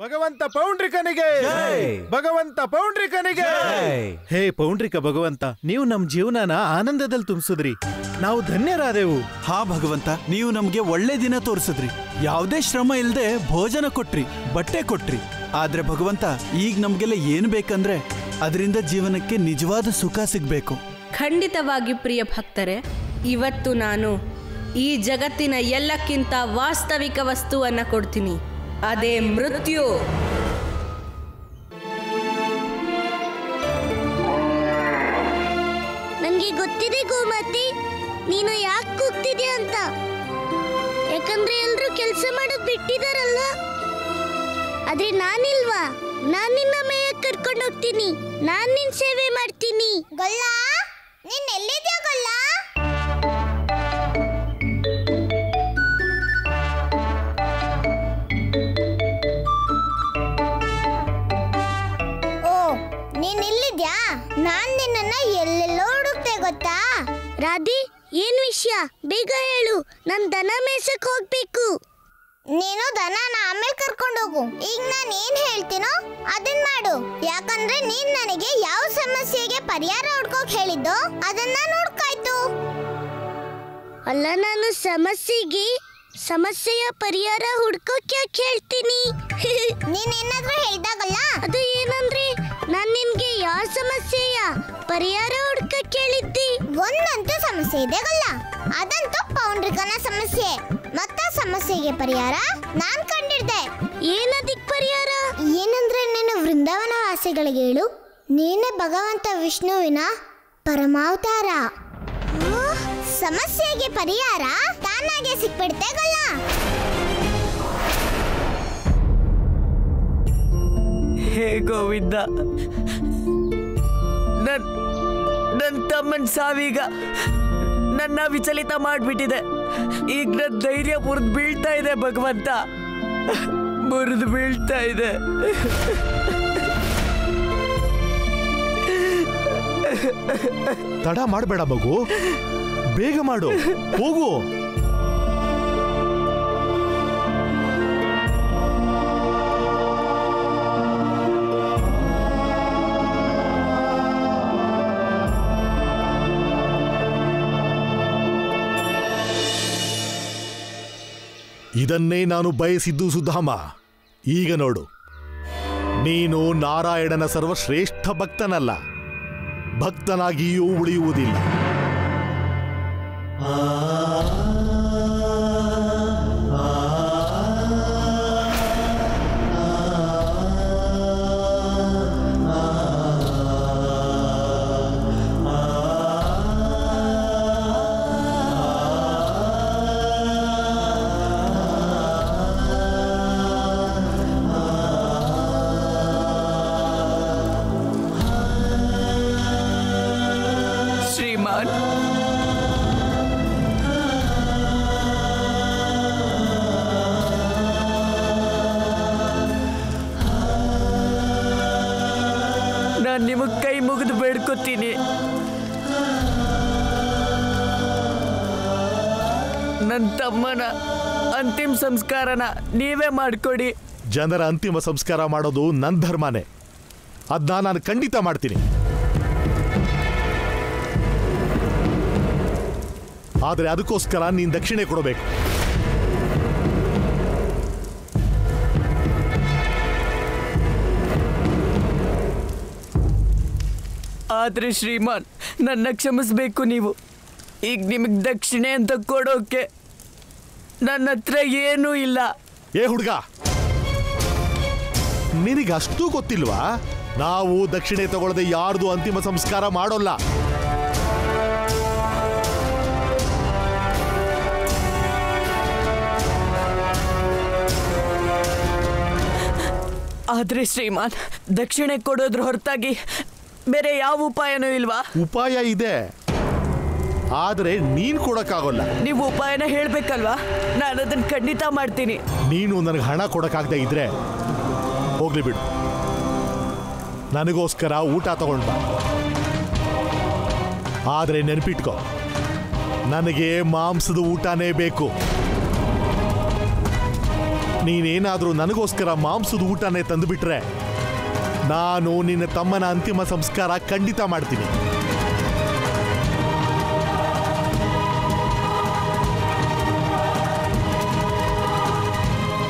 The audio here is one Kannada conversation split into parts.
ಭಗವಂತ ಪೌಂಡ್ರಿಕನಿಗೆ, ಭಗವಂತ ಪೌಂಡ್ರಿಕನಿಗೆ. ಹೇ ಪೌಂಡ್ರಿಕ ಭಗವಂತ, ನೀವು ನಮ್ ಜೀವನನ ಆನಂದದಲ್ಲಿ ತುಂಬಿಸಿದ್ರಿ, ನಾವು ಧನ್ಯರಾದೆವು. ಹಾ ಭಗವಂತ, ನೀವು ನಮ್ಗೆ ಒಳ್ಳೆ ದಿನ ತೋರಿಸಿದ್ರಿ. ಯಾವುದೇ ಶ್ರಮ ಇಲ್ಲದೆ ಭೋಜನ ಕೊಟ್ರಿ, ಬಟ್ಟೆ ಕೊಟ್ರಿ. ಆದ್ರೆ ಭಗವಂತ, ಈಗ ನಮ್ಗೆಲ್ಲ ಏನ್ ಬೇಕಂದ್ರೆ ಅದರಿಂದ ಜೀವನಕ್ಕೆ ನಿಜವಾದ ಸುಖ ಸಿಗ್ಬೇಕು. ಖಂಡಿತವಾಗಿ ಪ್ರಿಯ ಭಕ್ತರೆ, ಇವತ್ತು ನಾನು ಈ ಜಗತ್ತಿನ ಎಲ್ಲಕ್ಕಿಂತ ವಾಸ್ತವಿಕ ವಸ್ತುವನ್ನ ಕೊಡ್ತೀನಿ, ಅದೇ ಮೃತ್ಯು. ನನಗೆ ಗೊತ್ತಿದೆ ಗೋಮಾತಿ, ನೀನು ಯಾಕೆ ಕೂಗ್ತಿದ್ಯಾ ಅಂತ. ಯಾಕಂದ್ರೆ ಎಲ್ರು ಕೆಲಸ ಮಾಡೋದು ಬಿಟ್ಟಿದಾರಲ್ಲ. ಆದ್ರೆ ನಾನಿಲ್ವಾ, ನಾನ್ ನಿನ್ನ ಮೇಯಕ್ಕೆ ಕರ್ಕೊಂಡು ಹೋಗ್ತೀನಿ, ನಾನ್ ನಿನ್ ಸೇವೆ ಮಾಡ್ತೀನಿ. ಗೊಲ್ಲ, ನೀನ್ ಎಲ್ಲಿದ್ಯಾ ಗೊಲ್ಲ? ನೀನ್ ಇಲ್ಲಿದ್ಯಾ? ನಾನ್ ನಿನ್ನನ್ನ ಎಲ್ಲೆಲ್ಲೋ ಹುಡುಕ್ತೆ ಗೊತ್ತಾ? ರಾಧಿ, ಏನ್ ವಿಷಯ? ಬೇಗ ಹೇಳು, ನನ್ ದನ ಮೇಸಕ್ ಹೋಗ್ಬೇಕು. ನೀನು ದನನ ಆಮೇಲೆ ಕರ್ಕೊಂಡು ಹೋಗು. ಈಗ ನಾನು ಏನ್ ಹೇಳ್ತೀನೋ ಅದನ್ನ ಮಾಡು. ಯಾಕಂದ್ರೆ ನೀನ್ ನನಗೆ ಯಾವ ಸಮಸ್ಯೆಗೆ ಪರಿಹಾರ ಹುಡ್ಕೋಕ್ ಹೇಳಿದ್ದೋ ಅದನ್ನ ನೋಡ್ಕಾಯ್ತು. ಅಲ್ಲ, ನಾನು ಸಮಸ್ಯೆಯ ಪರಿಹಾರ ಹುಡ್ಕೋಕ್ ಯಾಕೆ ಹೇಳ್ತೀನಿ? ನೀನ್ ಏನಾದ್ರೂ ಹೇಳ್ದಾಗಲ್ಲ. ಅದು ಏನಂದ್ರೆ, ನಾನ್ ನಿನ್ಗೆ ಯಾವ ಸಮಸ್ಯೆಯ ಪರಿಹಾರ ಹುಡ್ಕಕ್ ಕೇಳಿದ್ದಿ? ಒಂದಂತೂ ಸಮಸ್ಯೆ ಇದೆ ಗಲ್ಲ, ಅದಂತೂ ಪೌಂಡ್ರಿಕನ ಸಮಸ್ಯೆ. ಮತ್ತ ಸಮಸ್ಯೆಗೆ ಪರಿಹಾರ ನಾನ್ ಕಂಡಿಡ್ದೆ. ಏನದಿಕ್ ಪರಿಹಾರ? ಏನಂದ್ರೆ ನೀನು ವೃಂದಾವನ ವಾಸಿಗಳಿಗೆ ಹೇಳು, ನೀನೇ ಭಗವಂತ ವಿಷ್ಣುವಿನ ಪರಮಾವತಾರ. ಸಮಸ್ಯೆಗೆ ಪರಿಹಾರ ತಾನಾಗೆ ಸಿಕ್ಬಿಡ್ತೆ ಗಲ್ಲ. ಹೇ ಗೋವಿಂದ, ನನ್ನ ತಮ್ಮನ ಸಾವಿಗ ನನ್ನ ವಿಚಲಿತ ಮಾಡ್ಬಿಟ್ಟಿದೆ. ಈಗ ನನ್ನ ಧೈರ್ಯ ಮುರಿದು ಬೀಳ್ತಾ ಇದೆ ಭಗವಂತ, ಮುರಿದು ಬೀಳ್ತಾ ಇದೆ. ತಡ ಮಾಡಬೇಡ ಮಗು, ಬೇಗ ಮಾಡು, ಹೋಗು. ಇದನ್ನೇ ನಾನು ಬಯಸಿದ್ದು ಸುಧಾಮ. ಈಗ ನೋಡು, ನೀನು ನಾರಾಯಣನ ಸರ್ವಶ್ರೇಷ್ಠ ಭಕ್ತನಲ್ಲ, ಭಕ್ತನಾಗಿಯೂ ಉಳಿಯುವುದಿಲ್ಲ. ನಾನು ನಿಮಗೆ ಕೈ ಮುಗಿದು ಬೇಡ್ಕೊತೀನಿ. ನನ್ನ ತಮ್ಮನ ಅಂತಿಮ ಸಂಸ್ಕಾರನ ನೀವೇ ಮಾಡಿಕೊಡಿ. ಜನರ ಅಂತಿಮ ಸಂಸ್ಕಾರ ಮಾಡೋದು ನನ್ನ ಧರ್ಮನೇ, ಅದನ್ನ ನಾನು ಖಂಡಿತ ಮಾಡ್ತೀನಿ. ಆದರೆ ಅದಕ್ಕೋಸ್ಕರ ನೀನು ದಕ್ಷಿಣೆ ಕೊಡಬೇಕು. ಆದರೆ ಶ್ರೀಮಾನ್, ನನ್ನ ಕ್ಷಮಿಸಬೇಕು ನೀವು. ಈಗ ನಿಮಗೆ ದಕ್ಷಿಣೆ ಅಂತ ಕೊಡೋಕೆ ನನ್ನ ಹತ್ರ ಏನೂ ಇಲ್ಲ. ಏ ಹುಡುಗ, ನಿನಗಷ್ಟು ಗೊತ್ತಿಲ್ವಾ? ನಾವು ದಕ್ಷಿಣೆ ತಗೊಳ್ಳದೆ ಯಾರ್ದು ಅಂತಿಮ ಸಂಸ್ಕಾರ ಮಾಡೋಲ್ಲ. ಆದ್ರೆ ಶ್ರೀಮಾನ್, ದಕ್ಷಿಣೆ ಕೊಡೋದ್ರ ಹೊರತಾಗಿ ಬೇರೆ ಯಾವ ಉಪಾಯನೂ ಇಲ್ವಾ? ಉಪಾಯ ಇದೆ, ಆದ್ರೆ ನೀನ್ ಕೊಡಕ್ಕಾಗಲ್ಲ. ನೀವು ಉಪಾಯನ ಹೇಳ್ಬೇಕಲ್ವಾ? ನಾನು ಅದನ್ನ ಖಂಡಿತ ಮಾಡ್ತೀನಿ. ನೀನು ನನಗೆ ಹಣ ಕೊಡಕ್ಕಾಗದೆ ಇದ್ರೆ ಹೋಗ್ಲಿ ಬಿಡು, ನನಗೋಸ್ಕರ ಊಟ ತಗೊಂಡ್ ಬಾ. ಆದ್ರೆ ನೆನಪಿಟ್ಕೋ, ನನಗೆ ಮಾಂಸದ ಊಟನೇ ಬೇಕು. ನೀನೇನಾದ್ರೂ ನನಗೋಸ್ಕರ ಮಾಂಸದ ಊಟನೇ ತಂದುಬಿಟ್ರೆ ನಾನು ನಿನ್ನ ತಮ್ಮನ ಅಂತಿಮ ಸಂಸ್ಕಾರ ಖಂಡಿತ ಮಾಡ್ತೀನಿ.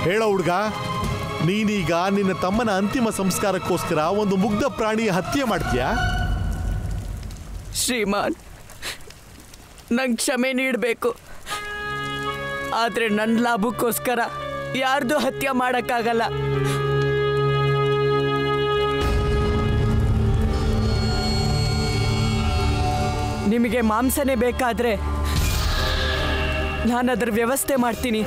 ಹೇಳೋ ಹುಡ್ಗ, ನೀನೀಗ ನಿನ್ನ ತಮ್ಮನ ಅಂತಿಮ ಸಂಸ್ಕಾರಕ್ಕೋಸ್ಕರ ಒಂದು ಮುಗ್ಧ ಪ್ರಾಣಿ ಹತ್ಯೆ ಮಾಡ್ತೀಯಾ? ಶ್ರೀಮಾನ್, ನಂಗೆ ಕ್ಷಮೆ ನೀಡಬೇಕು. ಆದರೆ ನನ್ನ ಲಾಭಕ್ಕೋಸ್ಕರ ಯಾರ್ದು ಹತ್ಯೆ ಮಾಡೋಕ್ಕಾಗಲ್ಲ. ನಿಮಗೆ ಮಾಂಸನೇ ಬೇಕಾದರೆ ನಾನು ಅದರ ವ್ಯವಸ್ಥೆ ಮಾಡ್ತೀನಿ.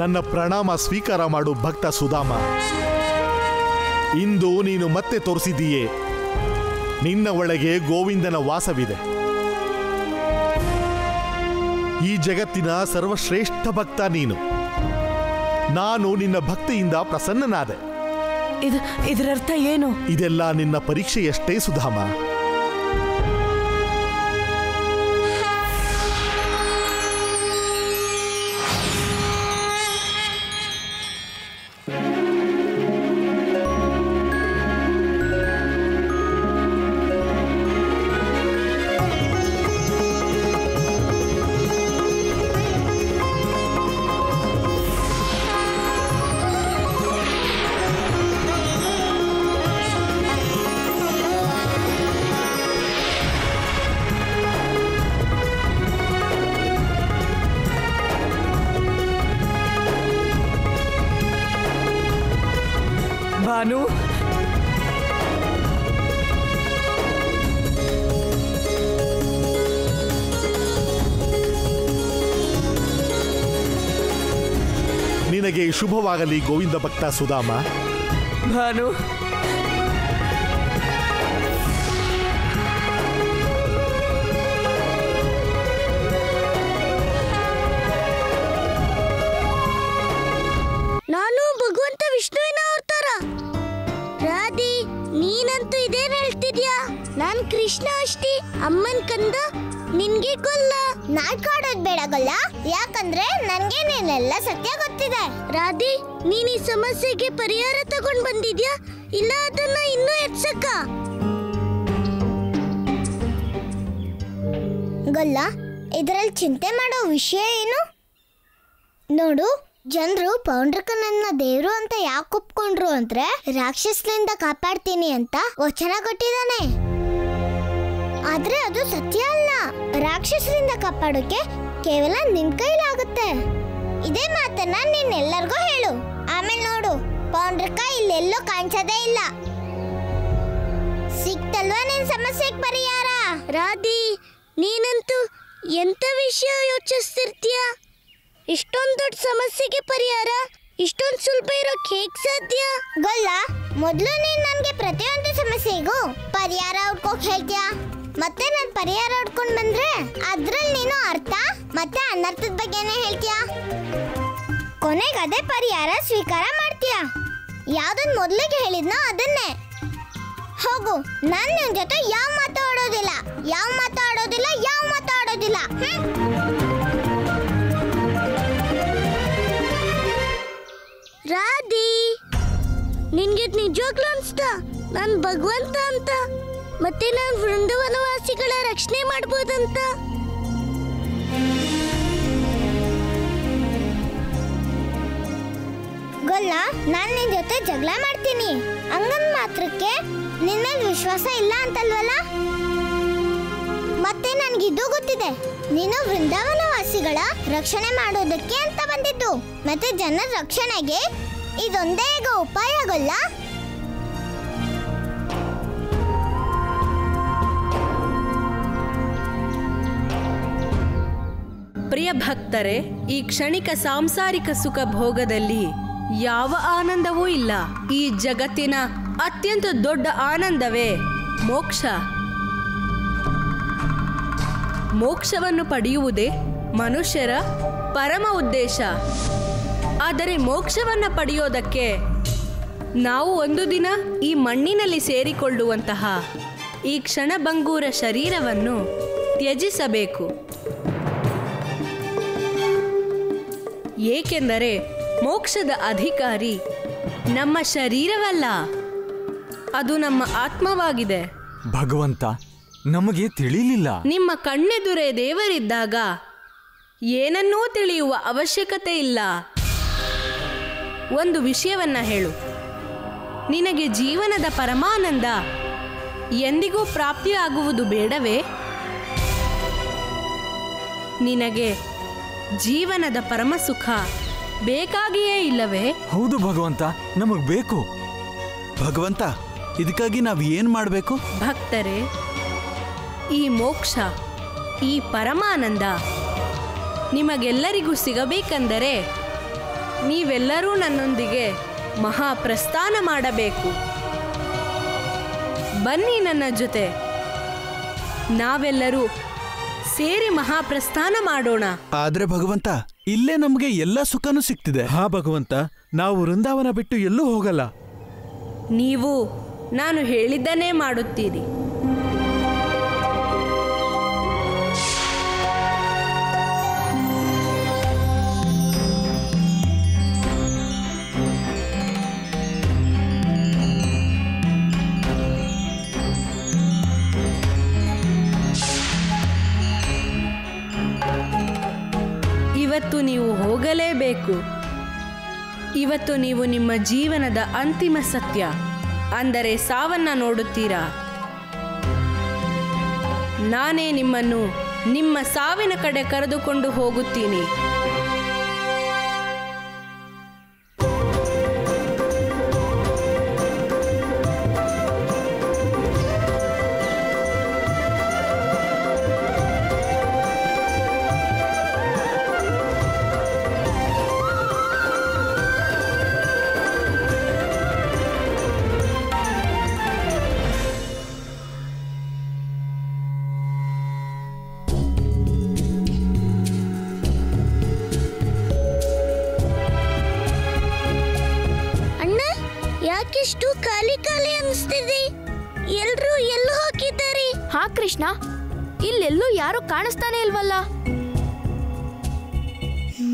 ನನ್ನ ಪ್ರಣಾಮ ಸ್ವೀಕಾರ ಮಾಡು ಭಕ್ತ ಸುಧಾಮ. ಇಂದು ನೀನು ಮತ್ತೆ ತೋರಿಸಿದೀಯೇ ನಿನ್ನ ಒಳಗೆ ಗೋವಿಂದನ ವಾಸವಿದೆ. ಈ ಜಗತ್ತಿನ ಸರ್ವಶ್ರೇಷ್ಠ ಭಕ್ತ ನೀನು. ನಾನು ನಿನ್ನ ಭಕ್ತಿಯಿಂದ ಪ್ರಸನ್ನನಾದೆ. ಇದರರ್ಥ ಏನು? ಇದೆಲ್ಲ ನಿನ್ನ ಪರೀಕ್ಷೆಯಷ್ಟೇ ಸುಧಾಮ. ಭಾನು, ನಿನಗೆ ಶುಭವಾಗಲಿ ಗೋವಿಂದ ಭಕ್ತ ಸುಧಾಮ. ಭಾನು, ನಾನು ಭಗವಂತ ವಿಷ್ಣುವಿನ ಅವತಾರ. ರಾಧಿ, ನೀನಂತೂ ಇದೇನ್ ಹೇಳ್ತಿದ್ಯಾ? ನಾನ್ ಕೃಷ್ಣ ಅಷ್ಟೇ, ಅಮ್ಮನ್ ಕಂದ. ನಿನ್ಗೆ ಗೊಲ್ಲ. ನಾಟಕ ಆಡೋದ್ ಬೇಡ ಗೊಲ್ಲ, ಯಾಕಂದ್ರೆ ನನ್ಗೆ ನೀನೆಲ್ಲ ಸತ್ಯ ಗೊತ್ತಿದೆ. ರಾಧಿ, ನೀನ್ ಈ ಸಮಸ್ಯೆಗೆ ಪರಿಹಾರ ತಗೊಂಡ್ ಬಂದಿದ್ಯಾ ಇಲ್ಲ ಅದನ್ನ ಇನ್ನೂ ಹೆಚ್ಚಕ್ಕ? ಗೊಲ್ಲ, ಇದರಲ್ಲಿ ಚಿಂತೆ ಮಾಡೋ ವಿಷಯ ಏನು? ನೋಡು, ಜನರು ಪೌಂಡ್ರಕನನ್ನ ದೇವ್ರು ಅಂತ ಯಾಕೆ ಒಪ್ಕೊಂಡ್ರು ಅಂದ್ರೆ ರಾಕ್ಷಸನಿಂದ ಕಾಪಾಡ್ತೀನಿ ಅಂತ ವಚನ ಕೊಟ್ಟಿದ್ದಾನೆ. ಆದ್ರೆ ಅದು ಸತ್ಯ ಅಲ್ಲ. ರಾಕ್ಷಸರಿಂದ ಕಾಪಾಡೋಕೆ ಕೇವಲ ನಿನ್ ಕೈಲಾಗುತ್ತೆ. ಇದೇ ಮಾತನ್ನ ನೀನ್ ಎಲ್ಲರಿಗೂ ಹೇಳು. ಆಮೇಲೆ ನೋಡು, ಪೌಂಡ್ರಕ ಇಲ್ಲೆಲ್ಲೋ ಕಾಣಿಸೋದೇ ಇಲ್ಲ. ಸಿಕ್ತಲ್ವಾ ನಿನ್ ಸಮಸ್ಯೆಗೆ ಪರಿಹಾರ? ರಾಧಿ, ನೀನಂತೂ ಎಂತ ವಿಷಯ ಯೋಚಿಸ್ತಿರ್ತೀಯ? ಇಷ್ಟೊಂದು ದೊಡ್ಡ ಸಮಸ್ಯೆಗೆ ಪರಿಹಾರ ಇಷ್ಟೊಂದು ಸುಲಭ ಇರೋಕೆ ಹೇಗೆ ಸಾಧ್ಯ? ಗೊಲ್ಲ, ಮೊದಲು ನೀನು ನನಗೆ ಪ್ರತಿಯೊಂದು ಸಮಸ್ಯೆಗೂ ಪರಿಹಾರ ಹುಡ್ಕೋಕೆ ಹೇಳ್ತೀಯ. ಮತ್ತೆ ನಾನು ಪರಿಹಾರ ಹುಡ್ಕೊಂಡು ಬಂದ್ರೆ ಅದ್ರಲ್ಲಿ ನೀನು ಅರ್ಥ ಮತ್ತೆ ಅನರ್ಥದ ಬಗ್ಗೆನೇ ಹೇಳ್ತೀಯ. ಕೊನೆಗೆ ಅದೇ ಪರಿಹಾರ ಸ್ವೀಕಾರ ಮಾಡ್ತೀಯ. ಯಾವ್ದನ್ ಮೊದ್ಲಿಗೆ ಹೇಳಿದ್ನೋ ಅದನ್ನೇ. ಹೋಗು, ನಾನು ನಿನ್ ಜೊತೆ ಯಾವ ಮಾತಾಡೋದಿಲ್ಲ. ರಾಧಿ, ನಿನ್ಗೆ ನಿಜವಾಗ್ಲೂ ಅನ್ಸ್ತಾ ನಾನ್ ಭಗವಂತ ಅಂತ, ಮತ್ತೆ ನಾನ್ ವೃಂದಾವನವಾಸಿಗಳ ರಕ್ಷಣೆ ಮಾಡ್ಬೋದಂತ? ಗೊಲ್ಲ, ನಾನ್ ನಿನ್ ಜೊತೆ ಜಗಳ ಮಾಡ್ತೀನಿ ಹಂಗಂದ್ ಮಾತ್ರಕ್ಕೆ ನಿನ್ ಮೇಲೆ ವಿಶ್ವಾಸ ಇಲ್ಲ ಅಂತಲ್ವಲ್ಲ? ಮತ್ತೆ ನನ್ಗಿದು ಗೊತ್ತಿದೆ, ನೀನು ವೃಂದಾವನವಾಸಿಗಳ ರಕ್ಷಣೆ ಮಾಡೋದಕ್ಕೆ ಅಂತ ಬಂದಿದ್ದು. ಮತ್ತೆ ಜನರ ರಕ್ಷಣೆಗೆ ಇದೊಂದೇ ಈಗ ಉಪಾಯ ಗೊಲ್ಲ? ಪ್ರಿಯ ಭಕ್ತರೇ, ಈ ಕ್ಷಣಿಕ ಸಾಂಸಾರಿಕ ಸುಖ ಭೋಗದಲ್ಲಿ ಯಾವ ಆನಂದವೂ ಇಲ್ಲ. ಈ ಜಗತ್ತಿನ ಅತ್ಯಂತ ದೊಡ್ಡ ಆನಂದವೇ ಮೋಕ್ಷ. ಮೋಕ್ಷವನ್ನು ಪಡೆಯುವುದೇ ಮನುಷ್ಯರ ಪರಮ ಉದ್ದೇಶ. ಆದರೆ ಮೋಕ್ಷವನ್ನು ಪಡೆಯೋದಕ್ಕೆ ನಾವು ಒಂದು ದಿನ ಈ ಮಣ್ಣಿನಲ್ಲಿ ಸೇರಿಕೊಳ್ಳುವಂತಹ ಈ ಕ್ಷಣಭಂಗೂರ ಶರೀರವನ್ನು ತ್ಯಜಿಸಬೇಕು. ಏಕೆಂದರೆ ಮೋಕ್ಷದ ಅಧಿಕಾರಿ ನಮ್ಮ ಶರೀರವಲ್ಲ, ಅದು ನಮ್ಮ ಆತ್ಮವಾಗಿದೆ. ಭಗವಂತ, ನಮಗೆ ತಿಳಿಲಿಲ್ಲ. ನಿಮ್ಮ ಕಣ್ಣೆದುರೇ ದೇವರಿದ್ದಾಗ ಏನನ್ನೂ ತಿಳಿಯುವ ಅವಶ್ಯಕತೆ ಇಲ್ಲ. ಒಂದು ವಿಷಯವನ್ನ ಹೇಳು, ನಿನಗೆ ಜೀವನದ ಪರಮಾನಂದ ಎಂದಿಗೂ ಪ್ರಾಪ್ತಿಯಾಗುವುದು ಬೇಡವೇ? ನಿನಗೆ ಜೀವನದ ಪರಮ ಸುಖ ಬೇಕಾಗಿಯೇ ಇಲ್ಲವೇ? ಹೌದು ಭಗವಂತ, ನಮಗ್ ಬೇಕು. ಭಗವಂತ, ಇದಕ್ಕಾಗಿ ನಾವು ಏನ್ ಮಾಡಬೇಕು? ಭಕ್ತರೇ, ಈ ಮೋಕ್ಷ, ಈ ಪರಮಾನಂದ ನಿಮಗೆಲ್ಲರಿಗೂ ಸಿಗಬೇಕೆಂದರೆ ನೀವೆಲ್ಲರೂ ನನ್ನೊಂದಿಗೆ ಮಹಾಪ್ರಸ್ಥಾನ ಮಾಡಬೇಕು. ಬನ್ನಿ ನನ್ನ ಜೊತೆ, ನಾವೆಲ್ಲರೂ ಸೇರಿ ಮಹಾಪ್ರಸ್ಥಾನ ಮಾಡೋಣ. ಆದ್ರೆ ಭಗವಂತ, ಇಲ್ಲೇ ನಮ್ಗೆ ಎಲ್ಲ ಸುಖನೂ ಸಿಗ್ತಿದೆ. ಹಾ ಭಗವಂತ, ನಾವು ವೃಂದಾವನ ಬಿಟ್ಟು ಎಲ್ಲೂ ಹೋಗಲ್ಲ. ನೀವು ನಾನು ಹೇಳಿದ್ದನ್ನೇ ಮಾಡುತ್ತೀರಿ. ಇವತ್ತು ನೀವು ಹೋಗಲೇಬೇಕು. ಇವತ್ತು ನೀವು ನಿಮ್ಮ ಜೀವನದ ಅಂತಿಮ ಸತ್ಯ ಅಂದರೆ ಸಾವನ್ನ ನೋಡುತ್ತೀರಾ. ನಾನೇ ನಿಮ್ಮನ್ನು ನಿಮ್ಮ ಸಾವಿನ ಕಡೆ ಕರೆದುಕೊಂಡು ಹೋಗುತ್ತೀನಿ. ಯಾಕೆಷ್ಟು ಖಾಲಿ ಖಾಲಿ ಅನಿಸ್ತಿದೆ? ಎಲ್ರೂ ಎಲ್ಲೂ ಹೋಗಿದ್ದಾರೆ? ಹಾ ಕೃಷ್ಣ, ಇಲ್ಲೆಲ್ಲೂ ಯಾರು ಕಾಣಿಸ್ತಾನೆ ಇಲ್ವಲ್ಲ.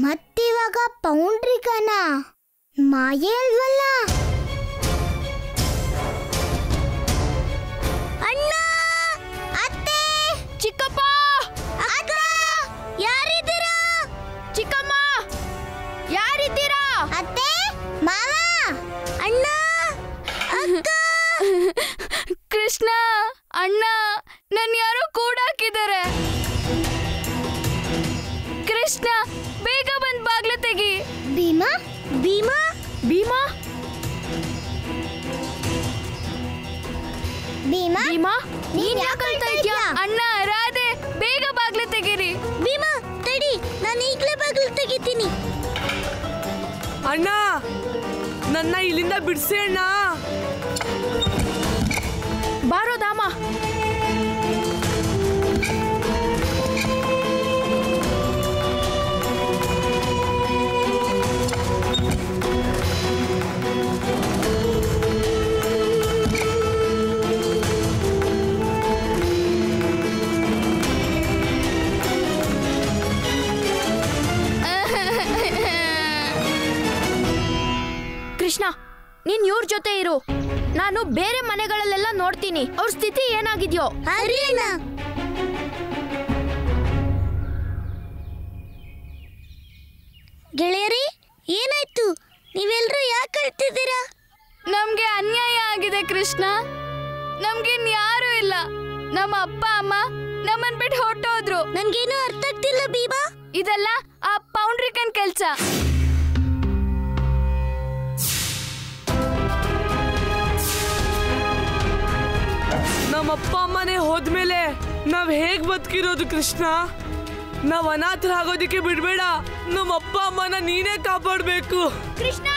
ಮತ್ತಿವಾಗ ಪೌಂಡ್ರಿಕನ ಮಾಯೆ ಅಲ್ವಲ್ಲ? ಅಣ್ಣ, ಅತ್ತೆ, ಚಿಕ್ಕಪ್ಪ, ಅಕ್ಕ, ಯಾರಿದ್ದೀರಾ? ಚಿಕ್ಕಮ್ಮ, ಯಾರಿದ್ದೀರಾ? ಅತ್ತೆ, ಮಾವ, ಅಣ್ಣ, ಅಕ್ಕ. ಕೃಷ್ಣ, ಅಣ್ಣ, ನನ್ ಯಾರೋ ಕೂಡಾಕಿದ್ದಾರೆ. ಕೃಷ್ಣ, ಬೇಗ ಬಂದ್ ಬಾಗ್ಲು ತೆಗಿ. ಭೀಮಾ, ಭೀಮಾ, ಭೀಮಾ, ಭೀಮಾ, ಭೀಮಾ, ನೀನ್ ಯಾಕೆ ಅಳ್ತಾ ಇದ್ಯಾ? ಅಣ್ಣ, ರಾಧೆ, ಬೇಗ ಬಾಗ್ಲು ತೆಗೀರಿ. ಭೀಮಾ, ತಡಿ, ನಾನು ಈಗಲೇ ಬಾಗಿಲು ತೆಗಿತೀನಿ. ಅಣ್ಣ, ನನ್ನ ಇಲ್ಲಿಂದ ಬಿಡಿಸಿ ಅಣ್ಣ. ಬಾರೋ ದಾಮ. ಜೊತೆ ಇರು. ನಾನು ಬೇರೆ ಮನೆಗಳಲ್ಲೆಲ್ಲ ನೋಡ್ತೀನಿ ಅವ್ರ ಸ್ಥಿತಿ ಏನಾಗಿದ್ಯೋ. ಗೆಳೆಯರಿ, ಏನಾಯ್ತು? ನೀವೆಲ್ಲರೂ ಯಾಕೆ ಅಳ್ತಿದ್ದೀರಾ? ನಮ್ಗೆ ಅನ್ಯಾಯ ಆಗಿದೆ ಕೃಷ್ಣ. ನಮ್ಗಿನ್ ಯಾರು ಇಲ್ಲ. ನಮ್ಮ ಅಪ್ಪ ಅಮ್ಮ ನಮ್ಮನ್ ಬಿಟ್ಟು ಹೊರಟೋದ್ರು. ನನ್ಗೇನು ಅರ್ಥ ಆಗ್ತಿಲ್ಲ ಭೀಮಾ. ಇದೆಲ್ಲ ಆ ಪೌಂಡ್ರಿಕನ್ ಕೆಲ್ಸ. ನಮ್ಮಪ್ಪ ಅಮ್ಮನೇ ಹೋದ್ಮೇಲೆ ನಾವ್ ಹೇಗ್ ಬದುಕಿರೋದು ಕೃಷ್ಣ? ನಾವ್ ಅನಾಥರಾಗೋದಿಕ್ಕೆ ಬಿಡ್ಬೇಡ. ನಮ್ಮಪ್ಪ ಅಮ್ಮನ ನೀನೇ ಕಾಪಾಡ್ಬೇಕು. ಕೃಷ್ಣ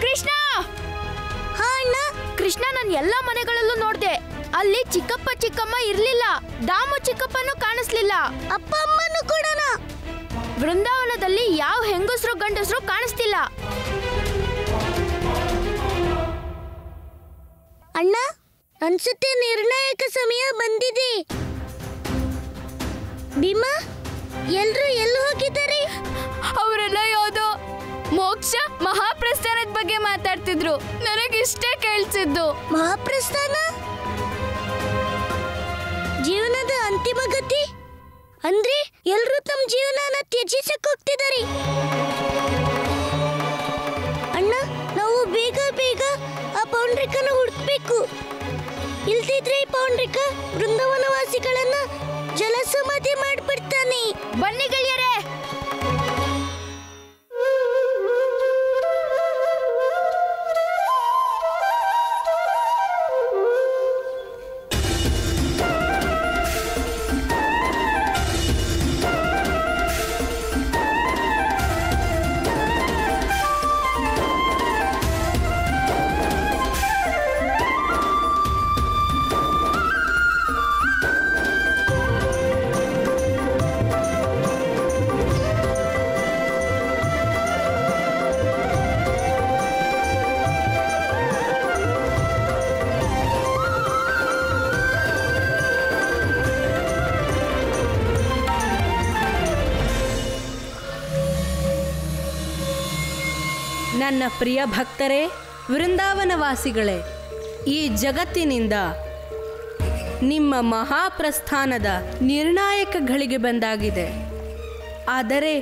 ಕೃಷ್ಣ ಹಾ ಅಣ್ಣ. ಕೃಷ್ಣ, ನಾನು ಎಲ್ಲಾ ಮನೆಗಳಲ್ಲೂ ನೋಡ್ದೆ. ಅಲ್ಲಿ ಚಿಕ್ಕಪ್ಪ ಚಿಕ್ಕಮ್ಮ ಇರ್ಲಿಲ್ಲ. ದಾಮು ಚಿಕ್ಕಪ್ಪನೂ ಕಾಣಿಸ್ಲಿಲ್ಲ. ಅಪ್ಪ ಅಮ್ಮನೂ ಕೂಡನಾ? ವೃಂದಾವನದಲ್ಲಿ ಯಾವ ಹೆಂಗಸರು ಗಂಡಸರು ಕಾಣಿಸ್ತಿಲ್ಲ. ಅಣ್ಣ, ಅನ್ಸುತ್ತೆ ನಿರ್ಣಾಯಕ ಸಮಯ ಬಂದಿದೆ. ಭೀಮಾ, ಎಲ್ರು ಎಲ್ಲಿ ಹೋಗಿದ್ದಾರೆ? ಅವರೆಲ್ಲ ಯಾವುದೋ ಮೋಕ್ಷ ಮಹಾಪ್ರಸ್ಥಾನದ ಬಗ್ಗೆ ಮಾತಾಡ್ತಿದ್ರು. ನನಗಿಷ್ಟೇ ಕೇಳಿಸಿದ್ದು. ಮಹಾಪ್ರಸ್ಥಾನ? ಜೀವನದ ಅಂತಿಮ ಗತಿ ಅಂದ್ರೆ ಎಲ್ರು ತಮ್ಮ ಜೀವನನ ತ್ಯಜಿಸಕ್ ಹೋಗ್ತಿದ್ದಾರೆ. ಅಣ್ಣ, ನಾವು ಬೇಗ ಬೇಗ ಆ ಪೌಂಡ್ರಿಕನ ಹುಡುಕ್ಬೇಕು. ಇಲ್ದಿದ್ರೆ ಈ ಪೌಂಡ್ರಿಕ ವೃಂದಾವನವಾಸಿಗಳನ್ನ ಜಲಸಮಾಧಿ ಮಾಡ್ಬಿಡ್ತಾನೆ. ಬನ್ನಿ ಗೆಳೆಯರೇ. ನನ್ನ ಪ್ರಿಯ ಭಕ್ತರೇ, ವೃಂದಾವನವಾಸಿಗಳೇ, ಈ ಜಗತ್ತಿನಿಂದ ನಿಮ್ಮ ಮಹಾಪ್ರಸ್ಥಾನದ ನಿರ್ಣಾಯಕ ಘಳಿಗೆ ಬಂದಾಗಿದೆ. ಆದರೆ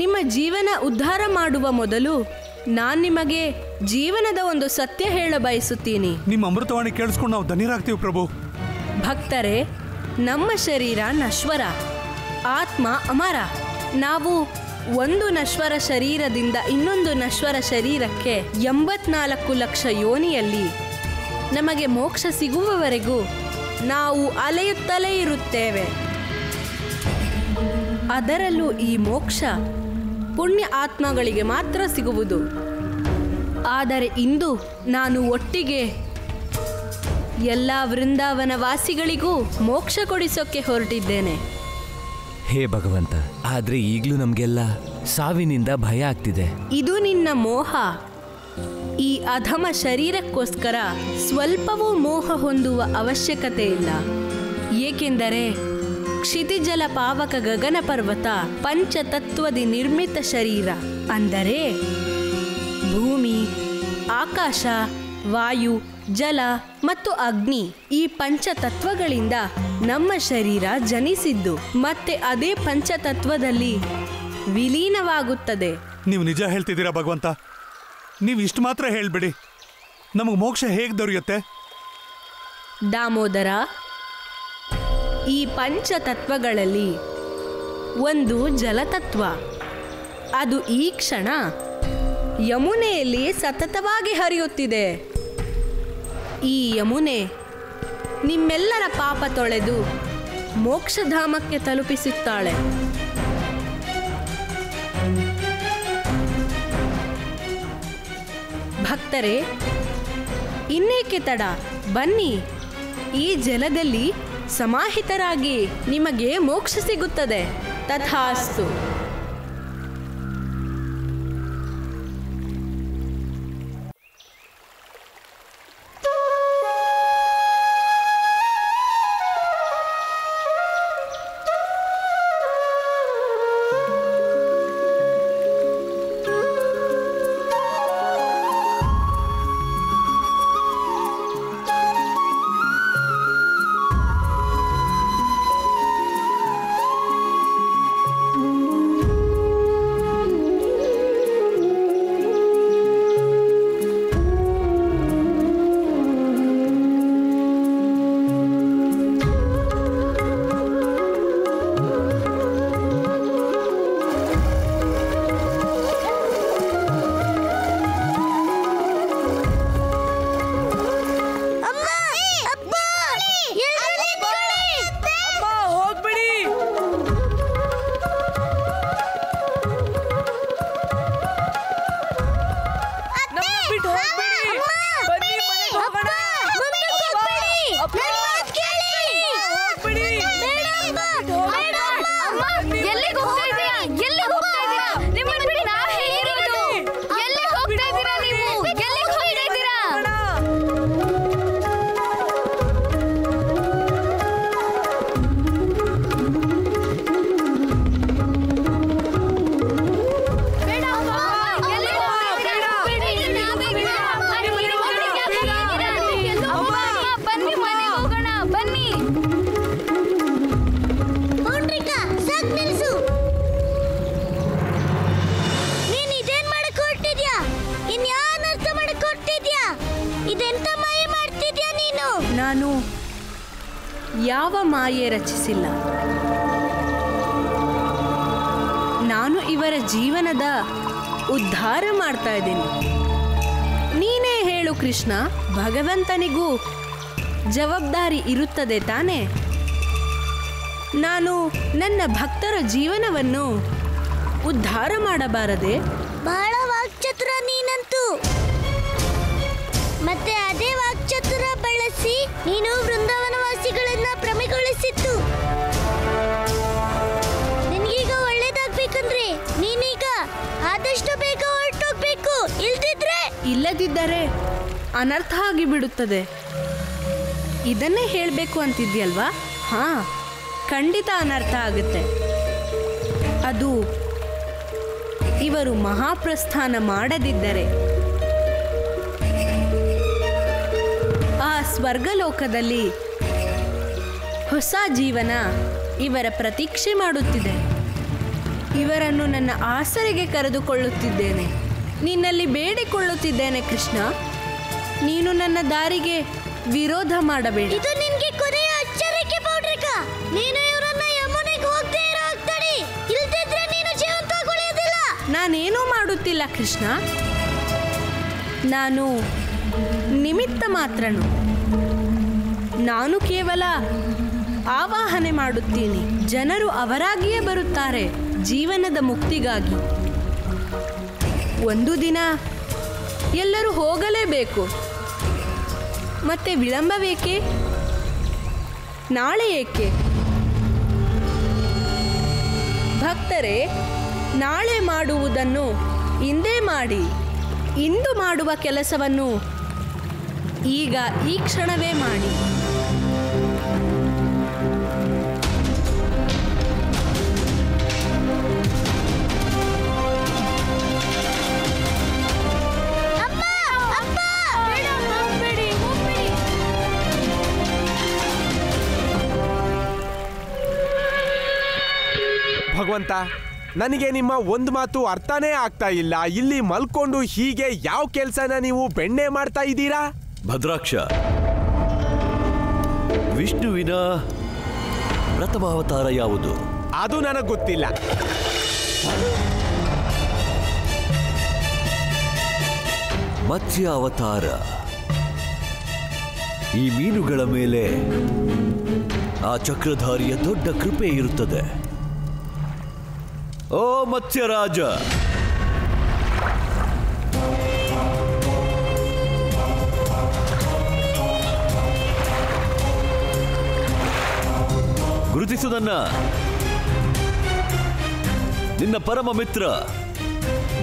ನಿಮ್ಮ ಜೀವನ ಉದ್ಧಾರ ಮಾಡುವ ಮೊದಲು ನಾನು ನಿಮಗೆ ಜೀವನದ ಒಂದು ಸತ್ಯ ಹೇಳ ಬಯಸುತ್ತೀನಿ. ನಿಮ್ಮ ಅಮೃತವಾಣಿ ಕೇಳಿಸ್ಕೊಂಡು ನಾವು ಧನ್ಯರಾಗ್ತೀವಿ ಪ್ರಭು. ಭಕ್ತರೇ, ನಮ್ಮ ಶರೀರ ನಶ್ವರ, ಆತ್ಮ ಅಮರ. ನಾವು ಒಂದು ನಶ್ವರ ಶರೀರದಿಂದ ಇನ್ನೊಂದು ನಶ್ವರ ಶರೀರಕ್ಕೆ 84 ಲಕ್ಷ ಯೋನಿಯಲ್ಲಿ ನಮಗೆ ಮೋಕ್ಷ ಸಿಗುವವರೆಗೂ ನಾವು ಅಲೆಯುತ್ತಲೇ ಇರುತ್ತೇವೆ. ಅದರಲ್ಲೂ ಈ ಮೋಕ್ಷ ಪುಣ್ಯ ಆತ್ಮಗಳಿಗೆ ಮಾತ್ರ ಸಿಗುವುದು. ಆದರೆ ಇಂದು ನಾನು ಒಟ್ಟಿಗೆ ಎಲ್ಲ ವೃಂದಾವನವಾಸಿಗಳಿಗೂ ಮೋಕ್ಷ ಕೊಡಿಸೋಕೆ ಹೊರಟಿದ್ದೇನೆ. ಹೇ ಭಗವಂತ, ಆದ್ರೆ ಈಗ್ಲೂ ನಮ್ಗೆಲ್ಲ ಸಾವಿನಿಂದ ಭಯ ಆಗ್ತಿದೆ. ಇದು ನಿನ್ನ ಮೋಹ. ಈ ಅಧಮ ಶರೀರಕ್ಕೋಸ್ಕರ ಸ್ವಲ್ಪವೂ ಮೋಹ ಹೊಂದುವ ಅವಶ್ಯಕತೆ ಇಲ್ಲ. ಏಕೆಂದರೆ ಕ್ಷಿತಿಜಲ ಪಾವಕ ಗಗನ ಪರ್ವತ ಪಂಚತತ್ವದಿ ನಿರ್ಮಿತ ಶರೀರ. ಅಂದರೆ ಭೂಮಿ, ಆಕಾಶ, ವಾಯು, ಜಲ ಮತ್ತು ಅಗ್ನಿ, ಈ ಪಂಚತತ್ವಗಳಿಂದ ನಮ್ಮ ಶರೀರ ಜನಿಸಿದ್ದು ಮತ್ತೆ ಅದೇ ಪಂಚತತ್ವದಲ್ಲಿ ವಿಲೀನವಾಗುತ್ತದೆ. ನೀವು ನಿಜ ಹೇಳ್ತಿದ್ದೀರಾ ಭಗವಂತ? ನೀವು ಇಷ್ಟು ಮಾತ್ರ ಹೇಳ್ಬಿಡಿ, ನಮಗೆ ಮೋಕ್ಷ ಹೇಗೆ ದೊರೆಯುತ್ತೆ? ದಾಮೋದರ, ಈ ಪಂಚತತ್ವಗಳಲ್ಲಿ ಒಂದು ಜಲತತ್ವ. ಅದು ಈ ಕ್ಷಣ ಯಮುನೆಯಲ್ಲಿ ಸತತವಾಗಿ ಹರಿಯುತ್ತಿದೆ. ಈ ಯಮುನೆ ನಿಮ್ಮೆಲ್ಲರ ಪಾಪ ತೊಳೆದು ಮೋಕ್ಷಧಾಮಕ್ಕೆ ತಲುಪಿಸುತ್ತಾಳೆ. ಭಕ್ತರೇ, ಇನ್ನೇಕೆ ತಡ? ಬನ್ನಿ, ಈ ಜಲದಲ್ಲಿ ಸಮಾಹಿತರಾಗಿ ನಿಮಗೆ ಮೋಕ್ಷ ಸಿಗುತ್ತದೆ. ತಥಾಸ್ತು. ನಾನು ಯಾವ ಮಾಯೆ ರಚಿಸಿಲ್ಲ. ನಾನು ಇವರ ಜೀವನದ ಉದ್ಧಾರ ಮಾಡ್ತಾ ಇದ್ದೀನಿ. ನೀನೇ ಹೇಳು ಕೃಷ್ಣ, ಭಗವಂತನಿಗೂ ಜವಾಬ್ದಾರಿ ಇರುತ್ತದೆ ತಾನೇ? ನಾನು ನನ್ನ ಭಕ್ತರ ಜೀವನವನ್ನು ಉದ್ಧಾರ ಮಾಡಬಾರದೆ? ಬಹಳ ವಾಕ್ಚತುರ ನೀನಂತೂ. ಮತ್ತೆ ಅದೇ ವಾಕ್ಚತುರ ಬಳಸಿ ನೀನು ವೃಂದಾವನವಾಸಿಗಳನ್ನ ಭ್ರಮೆಗೊಳಿಸಿತ್ತು. ನಿನ್ಗೀಗ ಒಳ್ಳೇದಾಗ್ಬೇಕಂದ್ರೆ ನೀನೀಗ ಆದಷ್ಟು ಬೇಗ ಹೊರಟೋಗ್ಬೇಕು. ಇಲ್ಲದಿದ್ದರೆ ಅನರ್ಥ ಆಗಿಬಿಡುತ್ತದೆ. ಇದನ್ನೇ ಹೇಳಬೇಕು ಅಂತಿದ್ಯಲ್ವಾ? ಹಾ, ಖಂಡಿತ ಅನರ್ಥ ಆಗುತ್ತೆ. ಅದು ಇವರು ಮಹಾಪ್ರಸ್ಥಾನ ಮಾಡದಿದ್ದರೆ ಆ ಸ್ವರ್ಗಲೋಕದಲ್ಲಿ ಹೊಸ ಜೀವನ ಇವರ ಪ್ರತೀಕ್ಷೆ ಮಾಡುತ್ತಿದೆ. ಇವರನ್ನು ನನ್ನ ಆಸರೆಗೆ ಕರೆದುಕೊಳ್ಳುತ್ತಿದ್ದೇನೆ. ನಿನ್ನಲ್ಲಿ ಬೇಡಿಕೊಳ್ಳುತ್ತಿದ್ದೇನೆ ಕೃಷ್ಣ, ನೀನು ನನ್ನ ದಾರಿಗೆ ವಿರೋಧ ಮಾಡಬೇಡ. ಇದು ನಿನ್ಗೆ ಕೊನೆಯ ಎಚ್ಚರಿಕೆ ಪೌಡ್ರಿಕಾ. ನೀನು ಇವರನ್ನ ಯಮುನೆಗೆ ಹೋಗದೆ ಇರೋ ಆಗ್ತಾಡಿ, ಇಲ್ದಿದ್ರೆ ನೀನು ಜೀವಂತವಾಗಿ ಉಳಿಯೋದಿಲ್ಲ. ನಾನೇನೂ ಮಾಡುತ್ತಿಲ್ಲ ಕೃಷ್ಣ, ನಾನು ನಿಮಿತ್ತ ಮಾತ್ರನು. ನಾನು ಕೇವಲ ಆವಾಹನೆ ಮಾಡುತ್ತೀನಿ. ಜನರು ಅವರಾಗಿಯೇ ಬರುತ್ತಾರೆ ಜೀವನದ ಮುಕ್ತಿಗಾಗಿ. ಒಂದು ದಿನ ಎಲ್ಲರೂ ಹೋಗಲೇಬೇಕು. ಮತ್ತೆ ವಿಳಂಬವೇಕೆ? ನಾಳೆ ಏಕೆ? ಭಕ್ತರೇ, ನಾಳೆ ಮಾಡುವುದನ್ನು ಇಂದೇ ಮಾಡಿ, ಇಂದು ಮಾಡುವ ಕೆಲಸವನ್ನು ಈಗ ಈ ಕ್ಷಣವೇ ಮಾಡಿ. ಭಗವಂತ, ನನಗೆ ನಿಮ್ಮ ಒಂದು ಮಾತು ಅರ್ಥನೇ ಆಗ್ತಾ ಇಲ್ಲ. ಇಲ್ಲಿ ಮಲ್ಕೊಂಡು ಹೀಗೆ ಯಾವ ಕೆಲಸನ ನೀವು ಬೆಣ್ಣೆ ಮಾಡ್ತಾ ಇದ್ದೀರಾ? ಭದ್ರಾಕ್ಷ, ವಿಷ್ಣುವಿನ ಪ್ರಥಮಾವತಾರ ಯಾವುದು? ಅದು ನನಗೆ ಗೊತ್ತಿಲ್ಲ. ಮತ್ಸ್ಯ ಅವತಾರ. ಈ ಮೀನುಗಳ ಮೇಲೆ ಆ ಚಕ್ರಧಾರಿಯ ದೊಡ್ಡ ಕೃಪೆ ಇರುತ್ತದೆ. ಓ ಮತ್ಸ್ಯರಾಜ, ಗುರುತಿಸು ನನ್ನ. ನಿನ್ನ ಪರಮ ಮಿತ್ರ